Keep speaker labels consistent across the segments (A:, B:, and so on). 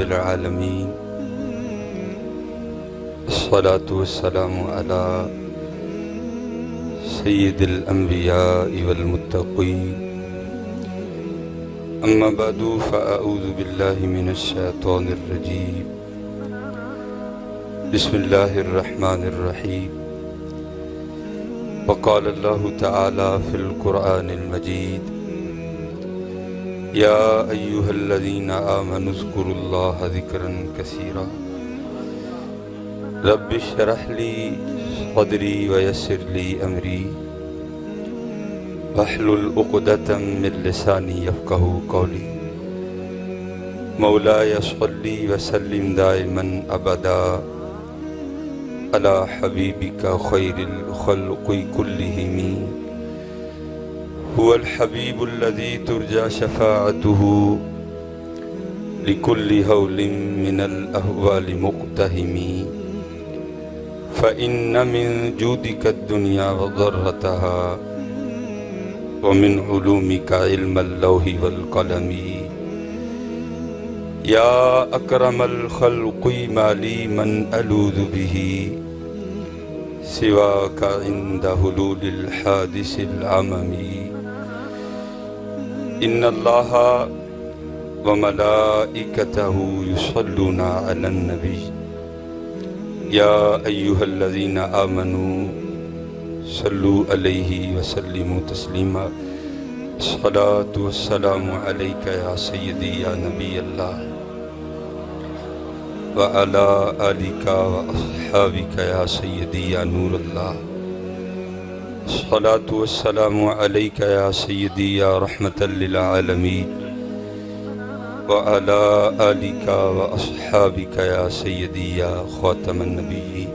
A: العالمين الصلاة والسلام على سيد الأنبياء والمتقين أما بعد فأعوذ بالله من الشيطان الرجيم بسم الله الرحمن الرحيم وقال الله تعالى في القرآن المجيد يا أيها الذين آمنوا اذكروا الله ذكرا كثيرا رب اشرح لي صدري ويسر لي أمري واحلل عقدة من لساني يفقهوا قولي مولاي صل وسلم دائما أبدا على حبيبك خير الخلق كلهم هو الحبيب الذي ترجى شفاعته لكل هول من الأهوال مقتهم فإن من جودك الدنيا وضرتها ومن علومك علم اللوح والقلم يا أكرم الخلق ما لي من ألوذ به سواك عند حلول الحادث العممي إن الله وملائكته يصلون على النبي يا أيها الذين آمنوا صلوا عليه وسلموا تسليما الصلاة والسلام عليك يا سيدي يا نبي الله وعلى آلك وأصحابك يا سيدي يا نور الله الصلاة والسلام عليك يا سيدي يا رحمة للعالمين وعلى آلك وأصحابك يا سيدي يا خاتم النبيين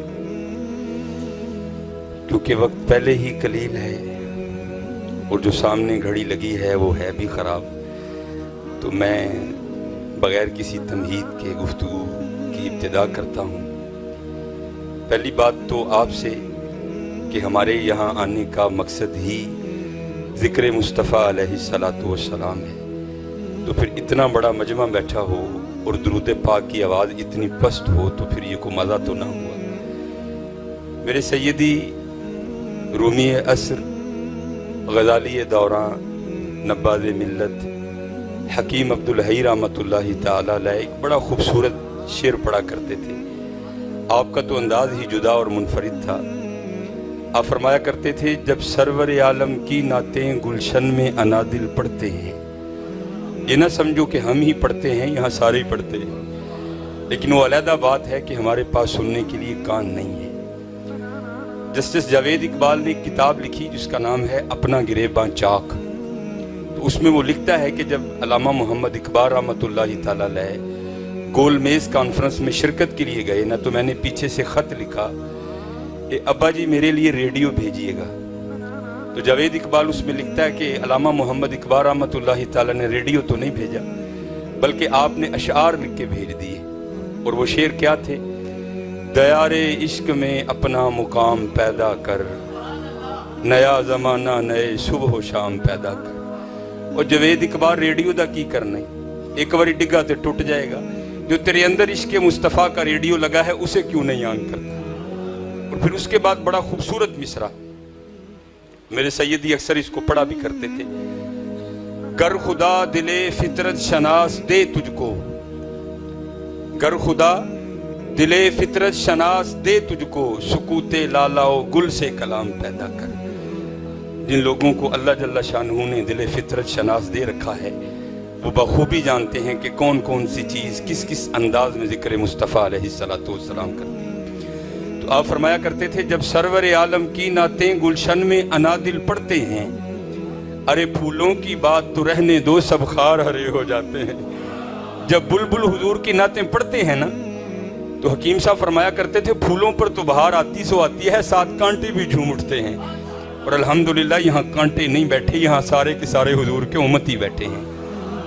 A: کیونکہ وقت پہلے ہی قلیل ہے اور جو سامنے گھڑی لگی ہے وہ ہے بھی خراب، تو میں بغیر کسی تمہید کے گفتگو کی ابتدا کرتا ہوں۔ پہلی بات تو آپ سے کہ ہمارے یہاں آنے کا مقصد ہی ذکر مصطفیٰ علیہ السلام ہے، تو پھر اتنا بڑا مجمع بیٹھا ہو اور درود پاک کی آواز اتنی پست ہو تو پھر یہ کوئی مزہ تو نہ ہوا۔ میرے سیدی رومی عصر، غزالی دوران، نباز ملت حکیم عبدالحی رحمۃ اللہ تعالیٰ علیہ ایک بڑا خوبصورت شعر پڑھا کرتے تھے۔ آپ کا تو انداز ہی جدا اور منفرد تھا۔ آپ فرمایا کرتے تھے جب سرور عالم کی نعتیں گلشن میں انادل پڑھتے ہیں، یہ نہ سمجھو کہ ہم ہی پڑھتے ہیں، یہاں سارے ہی پڑھتے ہیں، لیکن وہ علیحدہ بات ہے کہ ہمارے پاس سننے کے لیے کان نہیں ہے۔ جسٹس جاوید اقبال نے ایک کتاب لکھی جس کا نام ہے اپنا گریباں چاک، تو اس میں وہ لکھتا ہے کہ جب علامہ محمد اقبال رحمۃ اللہ تعالیٰ علیہ گول میز کانفرنس میں شرکت کے لیے گئے نا، تو میں نے پیچھے سے خط لکھا کہ ابا جی میرے لیے ریڈیو بھیجیے گا۔ تو جاوید اقبال اس میں لکھتا ہے کہ علامہ محمد اقبال رحمۃ اللہ تعالیٰ نے ریڈیو تو نہیں بھیجا، بلکہ آپ نے اشعار لکھ کے بھیج دیے، اور وہ شعر کیا تھے؟ دیار عشق میں اپنا مقام پیدا کر، نیا زمانہ نئے صبح و شام پیدا کر۔ اور جاوید اقبال ریڈیو دا کی کرنا ہے، ایک باری ڈگا تے ٹوٹ جائے گا، جو تیرے اندر عشق مصطفیٰ کا ریڈیو لگا ہے اسے کیوں نہیں آن کرتا؟ اور پھر اس کے بعد بڑا خوبصورت مصرع، میرے سیدی اکثر اس کو پڑھا بھی کرتے تھے، گر خدا دل فطرت شناس دے تجھ کو، گر خدا دل فطرت شناس دے تجھ کو، سکوت لالا و گل سے کلام پیدا کر۔ جن لوگوں کو اللہ جل شانہ نے دل فطرت شناس دے رکھا ہے وہ بخوبی جانتے ہیں کہ کون کون سی چیز کس کس انداز میں ذکر مصطفیٰ علیہ السلام کرتی ہے۔ تو آپ فرمایا کرتے تھے جب سرور عالم کی نعتیں گلشن میں انادل پڑھتے ہیں، ارے پھولوں کی بات تو رہنے دو سب خار ہرے ہو جاتے ہیں۔ جب بلبل حضور کی نعتیں پڑھتے ہیں نا، تو حکیم صاحب فرمایا کرتے تھے پھولوں پر تو بہار آتی سو آتی ہے، ساتھ کانٹے بھی جھوم اٹھتے ہیں، اور الحمدللہ یہاں کانٹے نہیں بیٹھے، یہاں سارے کے سارے حضور کے امتی بیٹھے ہیں۔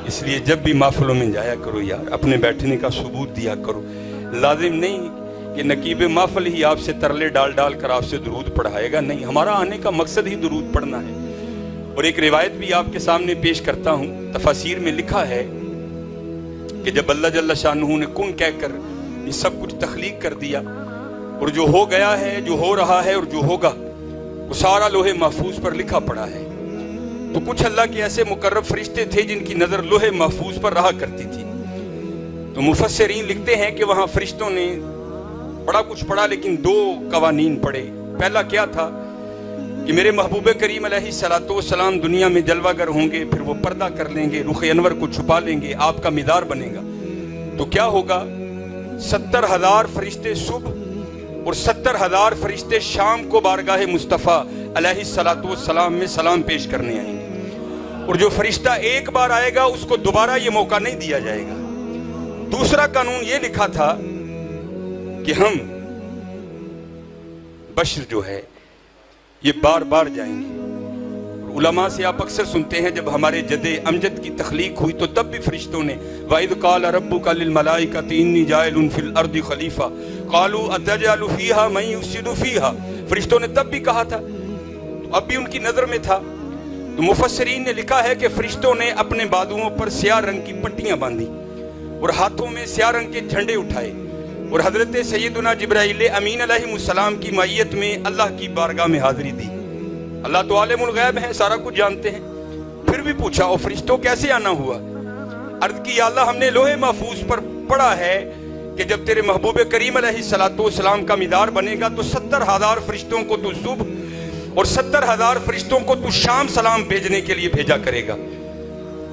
A: اس لیے جب بھی محفلوں میں جایا کرو یار، اپنے بیٹھنے کا ثبوت دیا کرو۔ لازم نہیں کہ نقیب محفل ہی آپ سے ترلے ڈال ڈال کر آپ سے درود پڑھائے گا، نہیں، ہمارا آنے کا مقصد ہی درود پڑھنا ہے۔ اور ایک روایت بھی آپ کے سامنے پیش کرتا ہوں، تفاسیر میں لکھا ہے کہ جب اللہ جل شانہ نے کن کہہ کر یہ سب کچھ تخلیق کر دیا، اور جو ہو گیا ہے، جو ہو رہا ہے اور جو ہوگا، وہ سارا لوح محفوظ پر لکھا پڑا ہے، تو کچھ اللہ کے ایسے مقرب فرشتے تھے جن کی نظر لوح محفوظ پر رہا کرتی تھی۔ تو مفسرین لکھتے ہیں کہ وہاں فرشتوں نے بڑا کچھ پڑھا، لیکن دو قوانین پڑھے۔ پہلا کیا تھا کہ میرے محبوب کریم علیہ الصلوۃ والسلام دنیا میں جلوہ گر ہوں گے، پھر وہ پردہ کر لیں گے، رخ انور کو چھپا لیں گے، آپ کا مدار بنے گا، تو کیا ہوگا؟ 70,000 فرشتے صبح اور 70,000 فرشتے شام کو بارگاہ مصطفیٰ علیہ الصلوۃ والسلام میں سلام پیش کرنے آئیں گے، اور جو فرشتہ ایک بار آئے گا اس کو دوبارہ یہ موقع نہیں دیا جائے گا۔ دوسرا قانون یہ لکھا تھا کہ ہم بشر جو ہے یہ بار بار جائیں گے۔ علماء سے آپ اکثر سنتے ہیں جب ہمارے جد امجد کی تخلیق ہوئی تو تب بھی فرشتوں نے وَإِذْ قَالَ رَبُّكَ لِلْمَلَائِكَةِ إِنِّي جَاعِلٌ فِي الْأَرْضِ خَلِيفَةً قَالُوا أَتَجْعَلُ فِيهَا مَن يُفْسِدُ فِيهَا، فرشتوں نے تب بھی کہا تھا، تو اب بھی ان کی نظر میں تھا۔ تو مفسرین نے لکھا ہے کہ فرشتوں نے اپنے بازوؤں پر سیاہ رنگ کی پٹیاں باندھی اور ہاتھوں میں سیاہ رنگ کے جھنڈے اٹھائے، اور حضرت سیدنا جبرائیل امین علیہ السلام کی معیت میں اللہ کی بارگاہ میں حاضری دی۔ اللہ تو عالم الغیب ہیں، سارا کچھ جانتے ہیں، پھر بھی پوچھا او فرشتوں کیسے آنا ہوا؟ عرض کی یا اللہ ہم نے لوح محفوظ پر پڑھا ہے کہ جب تیرے محبوب کریم علیہ الصلوۃ والسلام کا مدار بنے گا تو 70,000 فرشتوں کو تو صبح اور 70,000 فرشتوں کو تو شام سلام بھیجنے کے لیے بھیجا کرے گا،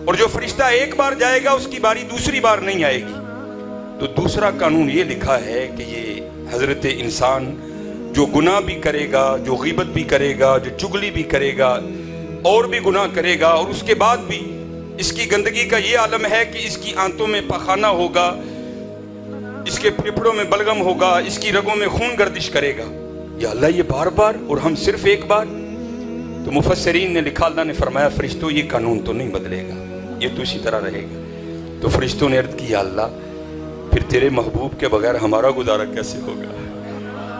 A: اور جو فرشتہ ایک بار جائے گا اس کی باری دوسری بار نہیں آئے گی۔ تو دوسرا قانون یہ لکھا ہے کہ یہ حضرت انسان جو گناہ بھی کرے گا، جو غیبت بھی کرے گا، جو چگلی بھی کرے گا، اور بھی گناہ کرے گا، اور اس کے بعد بھی اس کی گندگی کا یہ عالم ہے کہ اس کی آنتوں میں پخانہ ہوگا، اس کے پھیپھڑوں میں بلغم ہوگا، اس کی رگوں میں خون گردش کرے گا۔ یا اللہ یہ بار بار اور ہم صرف ایک بار؟ تو مفسرین نے لکھا، اللہ نے فرمایا فرشتوں یہ قانون تو نہیں بدلے گا، یہ تو اسی طرح رہے گا۔ تو فرشتوں نے عرض کی یا اللہ پھر تیرے محبوب کے بغیر ہمارا گزارا کیسے ہوگا؟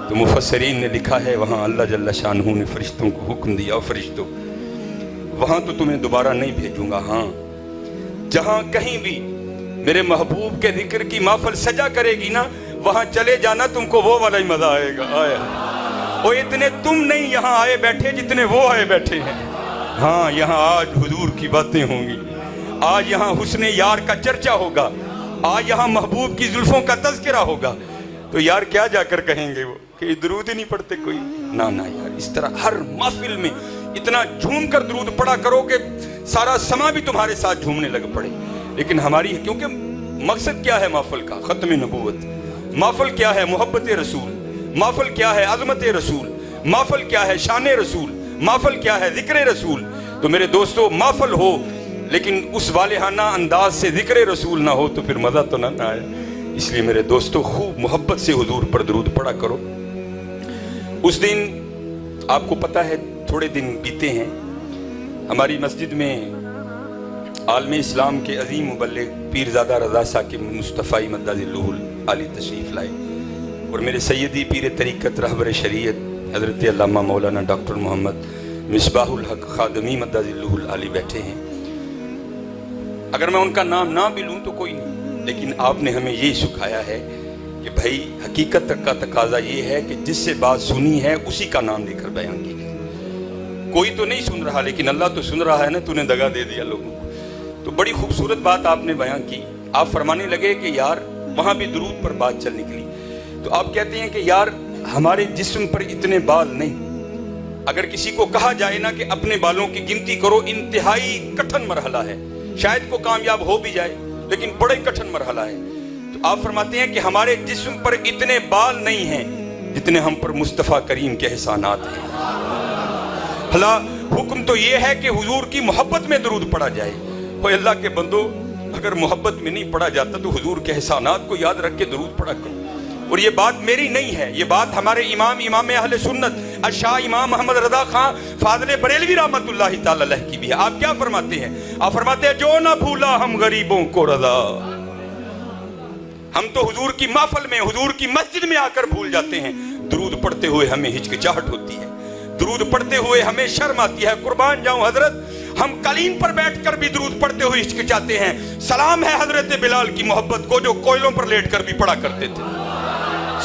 A: تو مفسرین نے لکھا ہے وہاں اللہ جل شانہ نے فرشتوں کو حکم دیا، فرشتوں وہاں تو تمہیں دوبارہ نہیں بھیجوں گا، ہاں جہاں کہیں بھی میرے محبوب کے ذکر کی محفل سجا کرے گی نا وہاں چلے جانا، تم کو وہ والا ہی مزہ آئے گا۔ آیا وہ اتنے تم نہیں یہاں آئے بیٹھے جتنے وہ آئے بیٹھے ہیں۔ ہاں یہاں آج حضور کی باتیں ہوں گی، آج یہاں حسن یار کا چرچا ہوگا، آج یہاں محبوب کی زلفوں کا تذکرہ ہوگا۔ تو یار کیا جا کر کہیں گے وہ کہ درود ہی نہیں پڑھتے کوئی؟ نہ یار، اس طرح ہر محفل میں اتنا جھوم کر درود پڑھا کرو کہ سارا سما بھی تمہارے ساتھ جھومنے لگ پڑے۔ لیکن ہماری کیونکہ مقصد کیا ہے محفل کا؟ ختم نبوت۔ محفل کیا ہے؟ محبت رسول۔ محفل کیا ہے؟ عظمت رسول۔ محفل کیا ہے؟ شان رسول۔ محفل کیا ہے؟ ذکر رسول۔ تو میرے دوستو محفل ہو لیکن اس والہانہ انداز سے ذکر رسول نہ ہو تو پھر مزہ تو نہ آئے۔ اس لیے میرے دوستو خوب محبت سے حضور پر درود پڑھا کرو۔ اس دن آپ کو پتہ ہے تھوڑے دن بیتے ہیں، ہماری مسجد میں عالم اسلام کے عظیم مبلغ پیرزادہ رضا ثاقب مصطفی مدد ذلہ العالی تشریف لائے، اور میرے سیدی پیر طریقت رہبر شریعت حضرت علامہ مولانا ڈاکٹر محمد مصباح الحق خادمی مدد ذلہ العالی بیٹھے ہیں۔ اگر میں ان کا نام نہ بھی لوں تو کوئی نہیں، لیکن آپ نے ہمیں یہی سکھایا ہے کہ بھائی حقیقت کا تقاضا یہ ہے کہ جس سے بات سنی ہے اسی کا نام لے کر بیان کی جائے۔ کوئی تو نہیں سن رہا لیکن اللہ تو سن رہا ہے نا، تو نے دگا دے دیا لوگوں کو۔ تو بڑی خوبصورت بات آپ نے بیان کی۔ آپ فرمانے لگے کہ یار وہاں بھی درود پر بات چل نکلی، تو آپ کہتے ہیں کہ یار ہمارے جسم پر اتنے بال نہیں، اگر کسی کو کہا جائے نا کہ اپنے بالوں کی گنتی کرو انتہائی کٹھن مرحلہ ہے، شاید کو کامیاب ہو بھی جائے لیکن بڑے کٹھن مرحلہ ہے۔ تو آپ فرماتے ہیں کہ ہمارے جسم پر اتنے بال نہیں ہیں جتنے ہم پر مصطفیٰ کریم کے احسانات ہیں۔ بھلا حکم تو یہ ہے کہ حضور کی محبت میں درود پڑھا جائے۔ اوہ اللہ کے بندو، اگر محبت میں نہیں پڑھا جاتا تو حضور کے احسانات کو یاد رکھ کے درود پڑھا کرو۔ اور یہ بات میری نہیں ہے، یہ بات ہمارے امام اہل سنت الشاہ امام محمد رضا خان فاضل بریلوی رحمت اللہ تعالی علیہ کی بھی ہے۔ آپ کیا فرماتے ہیں؟ آپ فرماتے ہیں جو نہ بھولا ہم غریبوں کو رضا۔ ہم تو حضور کی محفل میں، حضور کی مسجد میں آ کر بھول جاتے ہیں۔ درود پڑھتے ہوئے ہمیں ہچکچاہٹ ہوتی ہے، درود پڑھتے ہوئے ہمیں شرم آتی ہے۔ قربان جاؤں حضرت، ہم قالین پر بیٹھ کر بھی درود پڑھتے ہوئے ہچکچاتے ہیں۔ سلام ہے حضرت بلال کی محبت کو جو کوئلوں پر لیٹ کر بھی پڑھا کرتے تھے۔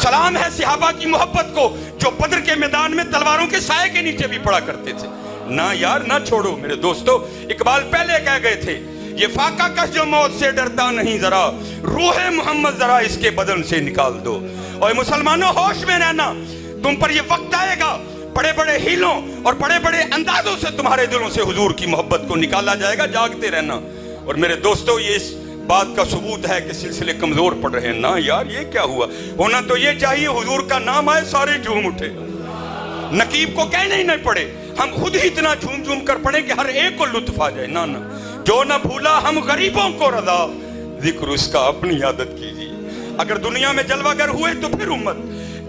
A: سلام ہے صحابہ کی محبت کو جو بدر کے میدان میں تلواروں کے سائے کے نیچے بھی پڑھا کرتے تھے۔ نہ یار نہ چھوڑو میرے دوستو، اقبال پہلے کہہ گئے تھے یہ فاقہ کش جو موت سے ڈرتا نہیں ذرا، روح محمد ذرا اس کے بدن سے نکال دو۔ اور مسلمانوں ہوش میں رہنا، تم پر یہ وقت آئے گا بڑے بڑے ہیلوں اور بڑے بڑے اندازوں سے تمہارے دلوں سے حضور کی محبت کو نکالا جائے گا، جاگتے رہنا۔ اور میرے دوستو یہ اس بات کا ثبوت ہے کہ سلسلے کمزور پڑ رہے ہیں۔ نہ یار یہ کیا ہوا، ہونا تو یہ چاہیے حضور کا نام آئے سارے جھوم اٹھے، نقیب کو کہنے ہی نہیں پڑے، ہم خود ہی اتنا جھوم جھوم کر پڑھیں کہ ہر ایک کو لطف آ جائے۔ نہ جو نہ بھولا ہم غریبوں کو رضا، ذکر اس کا اپنی عادت کیجیے۔ اگر دنیا میں جلوہ گر ہوئے تو پھر امت،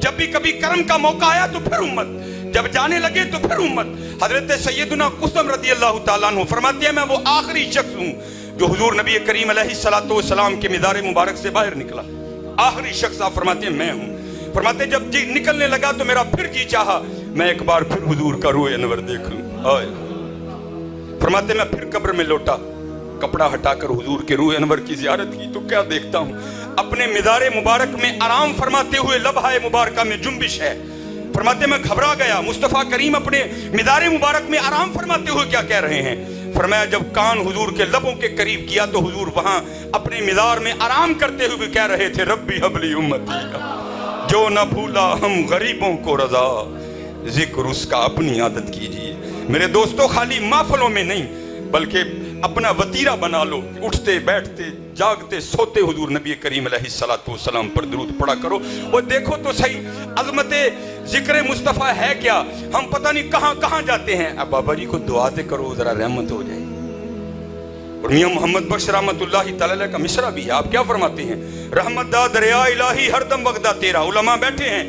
A: جب بھی کبھی کرم کا موقع آیا تو پھر امت، جب جانے لگے تو پھر امت۔ حضرت سیدنا قسم رضی اللہ تعالیٰ عنہ فرماتے ہیں میں وہ آخری شخص ہوں جو حضور نبی کریم علیہ السلام کے مزار مبارک سے باہر نکلا۔ آخری شخص آپ فرماتے ہیں میں ہوں۔ فرماتے ہیں جب جی نکلنے لگا تو میرا پھر جی چاہا میں ایک بار پھر حضور کا روح انور دیکھ لوں۔ فرماتے ہیں میں پھر قبر میں لوٹا، کپڑا ہٹا کر حضور کے روح انور کی زیارت کی تو کیا دیکھتا ہوں، اپنے مزار مبارک میں آرام فرماتے ہوئے لبھائے مبارکہ میں جنبش ہے۔ فرماتے میں گھبرا گیا، مصطفیٰ کریم اپنے مزار مبارک میں آرام فرماتے ہوئے کیا کہہ رہے ہیں؟ فرمایا جب کان حضور کے لبوں کے قریب کیا تو حضور وہاں اپنے مزار میں آرام کرتے ہوئے کہہ رہے تھے ربی حبلی امتی کا جو نہ بھولا ہم غریبوں کو رضا، ذکر اس کا اپنی عادت کیجیے۔ میرے دوستو خالی محفلوں میں نہیں بلکہ اپنا وتیرہ بنا لو، اٹھتے بیٹھتے جاگتے سوتے حضور نبی کریم علیہ السلام پر درود پڑھا کرو۔ اور دیکھو تو صحیح عظمت ذکر مصطفیٰ ہے کیا، ہم پتہ نہیں کہاں کہاں جاتے ہیں۔ اب بابا جی کو دعا دے کرو ذرا رحمت ہو جائے۔ اور میاں محمد بخش رحمت اللہ تعالی کا مصرع بھی ہے، آپ کیا فرماتے ہیں؟ رحمت دا دریا الہی ہر دم وغدا تیرا۔ علماء بیٹھے ہیں،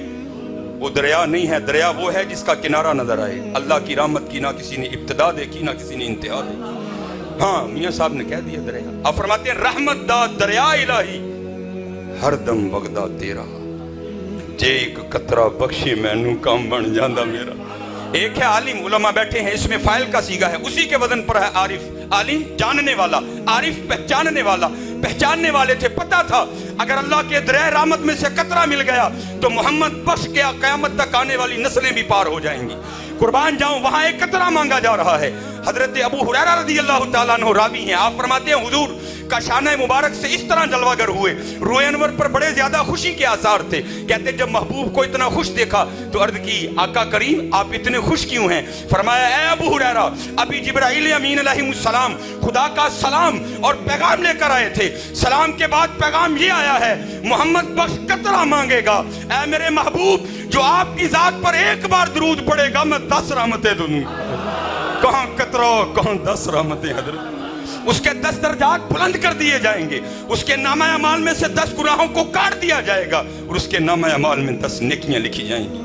A: وہ دریا نہیں ہے، دریا وہ ہے جس کا کنارہ نظر آئے۔ اللہ کی رحمت کی نہ کسی نے ابتدا دیکھی نہ کسی نے انتہا دیکھی۔ ہاں میاں صاحب نے کہہ دیا دریا۔ آپ فرماتے ہیں رحمت دا دریا الہی ہر دم وغدا تیرا، جے ایک قطرہ بخشی مینوں کام بن جاندہ میرا۔ ایک ہے عالم، علماء بیٹھے ہیں، اس میں فاعل کا صیغہ ہے، اسی کے وزن پر ہے عارف۔ عالم جاننے والا، عارف پہچاننے والا۔ پہچاننے والے تھے، پتہ تھا اگر اللہ کے دریا رحمت میں سے قطرہ مل گیا تو محمد بخش کے قیامت تک آنے والی نسلیں بھی پار ہو جائیں گی۔ قربان جاؤں وہاں ایک قطرہ مانگا جا رہا ہے۔ حضرت ابو ہریرہ رضی اللہ تعالیٰ عنہ راوی ہیں، آپ فرماتے ہیں حضور کا شانہ مبارک سے اس طرح جلوہ گر ہوئے، روح انور پر بڑے زیادہ خوشی کے آثار تھے۔ کہتے جب محبوب کو اتنا خوش دیکھا تو عرض کی آقا کریم آپ اتنے خوش کیوں ہیں؟ فرمایا اے ابو ہریرہ ابھی جبرائیل امین علیہ السلام خدا کا سلام اور پیغام لے کر آئے تھے، سلام کے بعد پیغام یہ آیا ہے محمد بخش قطرہ مانگے گا۔ اے میرے محبوب جو آپ کی ذات پر ایک بار درود پڑے گا میں 10 رحمتیں دوں گا۔ کہاں قطرہ کہاں 10 رحمتیں حضرت، اس کے 10 درجات بلند کر دیے جائیں گے، اس کے نامہ اعمال میں سے 10 گناہوں کو کاٹ دیا جائے گا اور اس کے نامہ اعمال میں 10 نیکیاں لکھی جائیں گی۔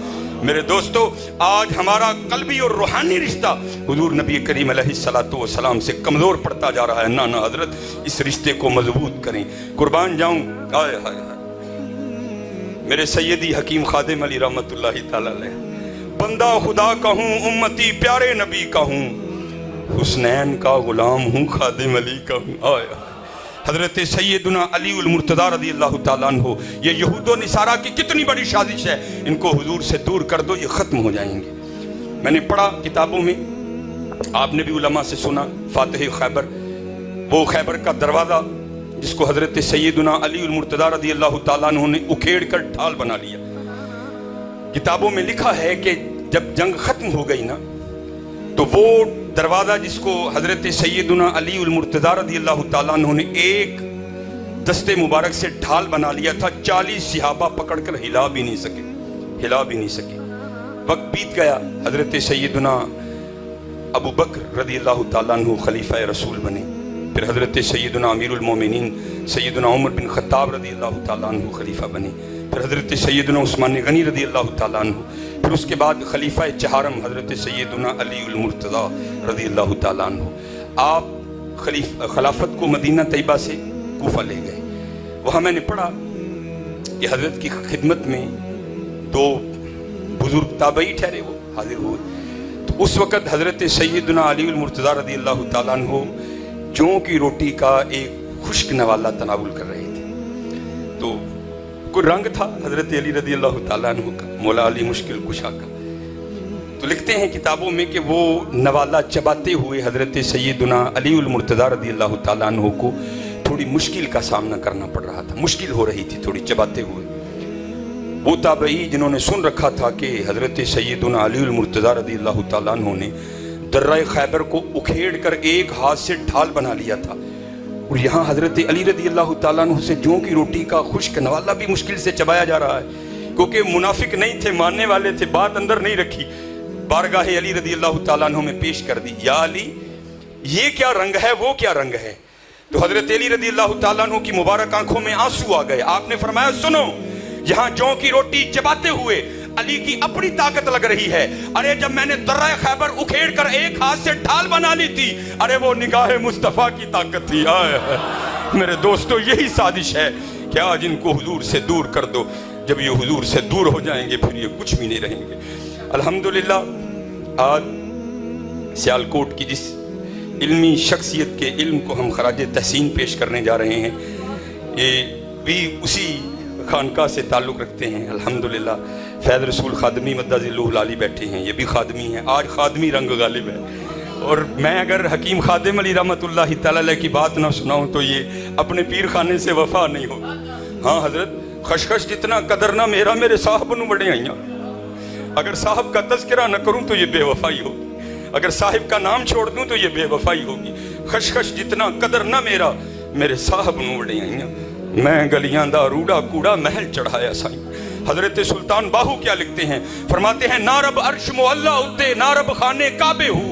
A: میرے دوستو آج ہمارا قلبی اور روحانی رشتہ حضور نبی کریم علیہ السلام سے کمزور پڑتا جا رہا ہے۔ نانا حضرت اس رشتے کو مضبوط کریں۔ قربان جاؤں آئے ہائے میرے سیدی حکیم خادم علی رحمت اللہ تعالیٰ علیہ، بندہ خدا کا ہوں امتی پیارے نبی کا ہوں، حسنین کا غلام ہوں خادم علی کا ہوں۔ آئے حضرت سیدنا علی المرتضیٰ رضی اللہ تعالیٰ عنہ، یہ یہود و نصارہ کی کتنی بڑی سازش ہے، ان کو حضور سے دور کر دو یہ ختم ہو جائیں گے۔ میں نے پڑھا کتابوں میں، آپ نے بھی علماء سے سنا، فاتح خیبر، وہ خیبر کا دروازہ جس کو حضرت سیدنا علی المرتضیٰ رضی اللہ تعالیٰ عنہ نے اکھیڑ کر ڈھال بنا لیا۔ کتابوں میں لکھا ہے کہ جب جنگ ختم ہو گئی نا تو وہ دروازہ جس کو حضرت سیدنا علی المرتضیٰ رضی اللہ تعالیٰ عنہ نے ایک دستے مبارک سے ڈھال بنا لیا تھا، 40 صحابہ پکڑ کر ہلا بھی نہیں سکے۔ وقت بیت گیا، حضرت سیدنا ابو بکر رضی اللہ تعالیٰ عنہ خلیفہ رسول بنے، پھر حضرت سیدنا امیر المومنین سیدنا عمر بن خطاب رضی اللہ تعالیٰ عنہ خلیفہ بنے، پھر حضرت سیدنا عثمان غنی رضی اللہ تعالیٰ عنہ، پھر اس کے بعد خلیفہ چہارم حضرت سیدنا علی المرتضیٰ رضی اللہ تعالیٰ عنہ۔ آپ خلافت کو مدینہ طیبہ سے کوفہ لے گئے۔ وہاں میں نے پڑھا کہ حضرت کی خدمت میں 2 بزرگ تابعی ٹھہرے، وہ حاضر ہوئے۔ تو اس وقت حضرت سیدنا علی المرتضیٰ رضی اللہ تعالیٰ عنہ جوں کی روٹی کا ایک خشک نوالا تناول کر رہے تھے. تو کوئی رنگ تھا حضرت علی رضی اللہ تعالیٰ عنہ کا، مولا علی مشکل کشا کا. تو لکھتے ہیں کتابوں میں کہ وہ نوالا چباتے ہوئے حضرت سیدنا علی المرتضیٰ رضی اللہ تعالیٰ عنہ کو تھوڑی مشکل کا سامنا کرنا پڑ رہا تھا، مشکل ہو رہی تھی تھوڑی چباتے ہوئے. وہ تابعی جنہوں نے سن رکھا تھا کہ حضرت سیدنا علی المرتضیٰ رضی اللہ تعالیٰ عنہ نے درہ خیبر کو اکھیڑ کر ایک ہاتھ سے ڈھال بنا لیا تھا، اور یہاں حضرت علی رضی اللہ تعالیٰ عنہ سے جوں کی روٹی کا خشک نوالا بھی مشکل سے چبایا جا رہا ہے، کیونکہ منافق نہیں تھے، ماننے والے تھے، بات اندر نہیں رکھی، بارگاہ علی رضی اللہ تعالیٰ عنہ میں پیش کر دی. یا علی یہ کیا رنگ ہے، وہ کیا رنگ ہے؟ تو حضرت علی رضی اللہ تعالیٰ عنہ کی مبارک آنکھوں میں آنسو آ گئے. آپ نے فرمایا سنو، یہاں جوں کی روٹی چباتے ہوئے علی کی اپنی طاقت لگ رہی ہے. ارے جب میں نے درہ خیبر اکھیڑ کر ایک ہاتھ سے ڈھال بنا لی تھی، ارے وہ نگاہ مصطفیٰ کی طاقت تھی. میرے دوستو یہی سازش ہے کہ آج ان کو حضور سے دور کر دو. جب یہ حضور سے دور ہو جائیں گے پھر یہ کچھ بھی نہیں رہیں گے. الحمدللہ آج سیالکوٹ کی جس علمی شخصیت کے علم کو ہم خراج تحسین پیش کرنے جا رہے ہیں، یہ بھی اسی خانقاہ سے تعلق رکھتے ہیں. الحمدللہ فیض رسول خادمی مدہ ذلہ العالی بیٹھے ہیں، یہ بھی خادمی ہیں. آج خادمی رنگ غالب ہے، اور میں اگر حکیم خادم علی رحمت اللہ تعالی کی بات نہ سناؤں تو یہ اپنے پیر خانے سے وفا نہیں ہوگی. ہاں حضرت خشخش جتنا قدر نہ میرا، میرے صاحب نو بڑے آئیاں. اگر صاحب کا تذکرہ نہ کروں تو یہ بے وفائی ہوگی، اگر صاحب کا نام چھوڑ دوں تو یہ بے وفائی ہوگی. خشخش جتنا قدر نہ میرا، میرے صاحب نو بڑے آئیاں. میں گلیاں دا روڑا کوڑا محل چڑھایا سائیں. حضرت سلطان باہو کیا لکھتے ہیں؟ فرماتے ہیں نہ رب عرش معلا اتے، نہ رب خانے کعبے ہو،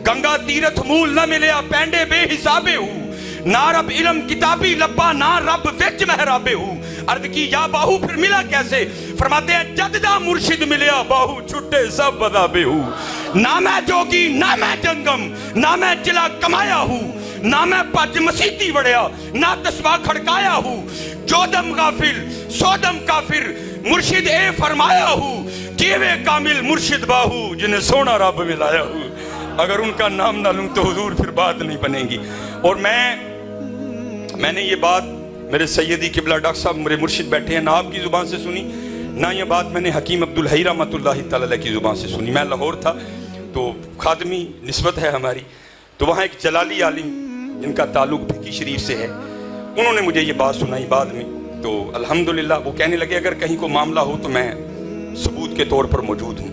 A: گنگا تیرتھ مول نہ ملیا پینڈے بے حسابے ہو، نہ رب علم کتابی لبا، نہ رب وچ محرابے ہو. عرض کی یا باہو پھر ملا کیسے؟ فرماتے ہیں جددہ مرشد ملیا باہو چھٹے سب بدابے ہو. نہ میں جوگی نہ میں جنگم، نہ میں چلا کمایا ہوں، نہ میں پج مسیتی وڑیا، نہ تسبہ کھڑکایا ہوں. جو دم غافل سو دم کافر، مرشد اے فرمایا ہوں، جیوے کامل مرشد باہو جنہیں سونا رب ملایا ہوں. اگر ان کا نام نہ لوں تو حضور پھر بات نہیں بنے گی. اور میں نے یہ بات میرے سیدی قبلہ ڈاکٹر صاحب میرے مرشد بیٹھے ہیں، نہ آپ کی زبان سے سنی، نہ یہ بات میں نے حکیم عبدالحی رحمت اللہ تعالی کی زبان سے سنی. میں لاہور تھا تو خادمی نسبت ہے ہماری، تو وہاں ایک جلالی عالم جن کا تعلق بھکی شریف سے ہے، انہوں نے مجھے یہ بات سنائی بعد میں. تو الحمدللہ وہ کہنے لگے اگر کہیں کو معاملہ ہو تو میں ثبوت کے طور پر موجود ہوں.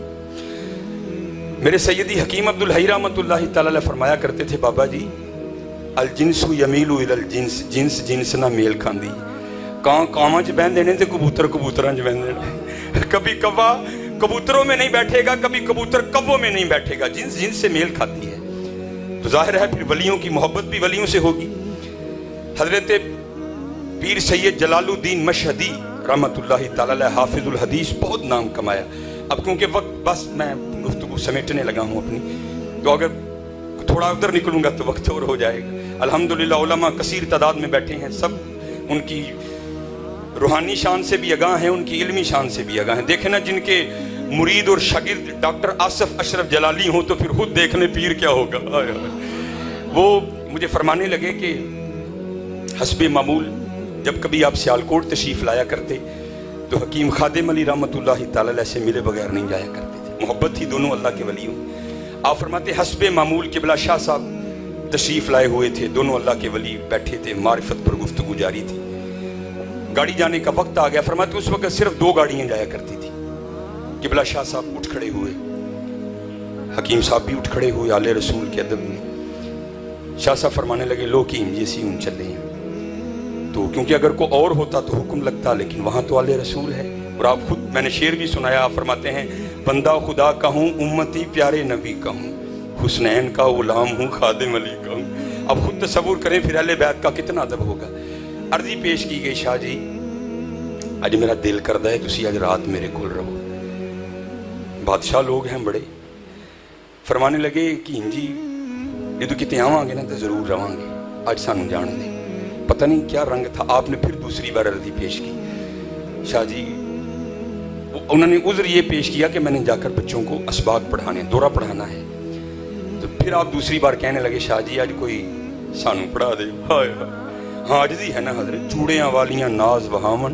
A: میرے سیدی حکیم عبدالحی رحمت اللہ تعالی فرمایا کرتے تھے بابا جی الجنس یمیل الی الجنس، جنس جنس نہ میل کھاندی. کاں کاواں چ بہن دینے تے کبوتر کبوتراں چ بہن دینے. کبھی کوا کبوتروں میں نہیں بیٹھے گا، کبھی کبوتر کووں میں نہیں بیٹھے گا. جنس جنس سے میل کھاتی ہے. تو ظاہر ہے پھر ولیوں کی محبت بھی ولیوں سے ہوگی. حضرت پیر سید جلال الدین مشہدی رحمت اللہ تعالی حافظ الحدیث بہت نام کمایا. اب کیونکہ وقت بس میں گفتگو سمیٹنے لگا ہوں اپنی، تو اگر تھوڑا ادھر نکلوں گا تو وقت اور ہو جائے گا. الحمدللہ علماء کثیر تعداد میں بیٹھے ہیں، سب ان کی روحانی شان سے بھی آگاہ ہیں، ان کی علمی شان سے بھی آگاہ ہیں. دیکھیں نا جن کے مرید اور شاگرد ڈاکٹر آصف اشرف جلالی ہوں تو پھر خود دیکھنے پیر کیا ہوگا. وہ مجھے فرمانے لگے کہ حسب معمول جب کبھی آپ سیالکوٹ تشریف لایا کرتے تو حکیم خادم علی رحمت اللہ تعالی سے ملے بغیر نہیں جایا کرتے تھے. محبت تھی دونوں اللہ کے ولیوں. آپ فرماتے حسب معمول قبلہ شاہ صاحب تشریف لائے ہوئے تھے، دونوں اللہ کے ولی بیٹھے تھے، معرفت پر گفتگو جاری تھی. گاڑی جانے کا وقت آ گیا. فرماتے اس وقت صرف 2 گاڑیاں جایا کرتی تھی. قبلہ شاہ صاحب اٹھ کھڑے ہوئے، حکیم صاحب بھی اٹھ کھڑے ہوئے آل رسول کے ادب میں. شاہ صاحب فرمانے لگے لو کیم جیسی ان چلے ہیں. تو کیونکہ اگر کوئی اور ہوتا تو حکم لگتا، لیکن وہاں تو آل رسول ہے. اور آپ خود میں نے شعر بھی سنایا. آپ فرماتے ہیں بندہ خدا کا ہوں، امتی پیارے نبی کا ہوں، حسنین کا غلام ہوں، خادم علی کا ہوں. اب خود تصور کریں پھر اہل بیت کا کتنا ادب ہوگا. عرضی پیش کی گئی شاہ جی اج میرا دل کردا ہے تسی اج رات میرے کول رہو. بادشاہ لوگ ہیں بڑے. فرمانے لگے کہ جی جدو کتے آواں گے نا تو ضرور رواں گے، اج سانوں جان دے. پتہ نہیں کیا رنگ تھا. آپ نے پھر دوسری بار عرضی پیش کی. شاہ جی انہوں نے عذر یہ پیش کیا کہ میں نے جا کر بچوں کو اسباق پڑھانے، دورہ پڑھانا ہے. تو پھر آپ دوسری بار کہنے لگے شاہ جی آج کوئی سانو پڑھا دے. ہائے ہاں عاجزی ہے نا حضرت. چوڑیاں والیاں ناز وہاون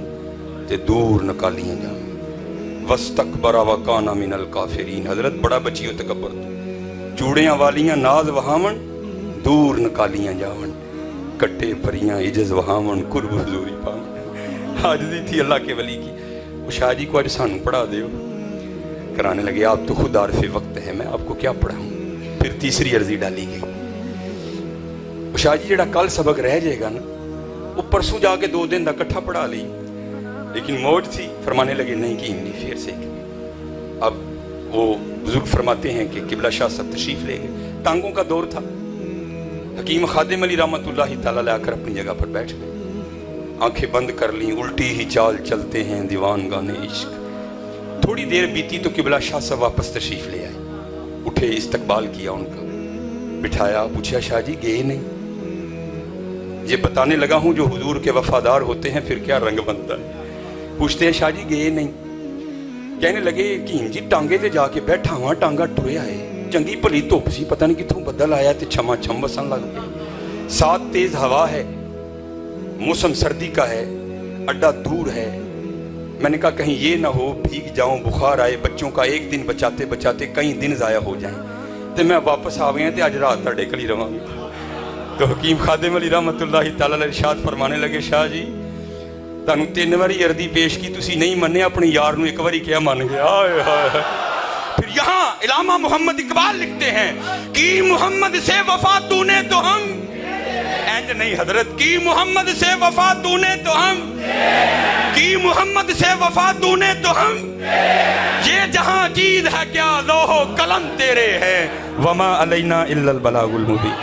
A: تے دور نکالیاں جاون وستکبر وکان من الکافرین. حضرت بڑا بچی ہو تکبر. چوڑیاں والیاں ناز وہاون دور نکالیاں جاون کٹے پریاں عجز وہاون قرب حضوری پاون. عاجزی تھی اللہ کے ولی کی. وہ شاہ جی کو آج سانو پڑھا دے. کرانے لگے آپ تو خود عارف وقت ہے، میں آپ کو کیا پڑھاؤں. پھر تیسری عرضی ڈالی گئی. وہ شاہ جی جڑا کل سبق رہ جائے گا نا وہ پرسوں جا کے 2 دن دا کٹھا پڑھا لی. لیکن موج تھی. فرمانے لگے نہیں کہ نہیں پھر سے. اب وہ بزرگ فرماتے ہیں کہ قبلہ شاہ سب تشریف لے گئے. ٹانگوں کا دور تھا. حکیم خادم علی رحمۃ اللہ تعالیٰ آ کر اپنی جگہ پر بیٹھ گئے. آنکھیں بند کر لیں. الٹی ہی چال چلتے ہیں دیوان گانے عشق. تھوڑی دیر بیتی تو قبلہ شاہ صاحب واپس تشریف لے آئے. اٹھے، استقبال کیا ان کا، بٹھایا. پوچھا شاہ جی گئے نہیں؟ یہ بتانے لگا ہوں جو حضور کے وفادار ہوتے ہیں پھر کیا رنگ بنتا ہے. پوچھتے ہیں شاہ جی گئے نہیں؟ کہنے لگے کہ جی ٹانگے تے جا کے بیٹھا ہوا ٹانگا ٹریا ہے. چنگی بھلی دھوپ سی، پتہ نہیں کتوں بدل آیا تے چھما چھم بسن لگ گئی. ساتھ تیز ہوا ہے، موسم سردی کا ہے، اڈا دور ہے. میں نے کہا کہیں یہ نہ ہو بھیگ جاؤں، بخار آئے، بچوں کا ایک دن بچاتے بچاتے کئی دن ضائع ہو جائیں. تو میں واپس آ گئے تے اج رات تاڑے کلی رواں. تو حکیم خادم علی رحمۃ اللہ تعالیٰ ارشاد فرمانے لگے شاہ جی تانوں 3 واری عرضی پیش کی تسی نہیں منے، اپنے یار نو 1 واری کیا مان گیا. ہائے ہائے. پھر یہاں علامہ محمد اقبال لکھتے ہیں کہ محمد سے وفا تو نے تو ہم اینج نہیں حضرت، کی محمد سے وفا تو نے تو ہم، کی محمد سے وفا تو نے تو ہم، یہ جہاں چیز ہے کیا لوح و قلم تیرے ہے، وما علینا الا البلاغ المبین.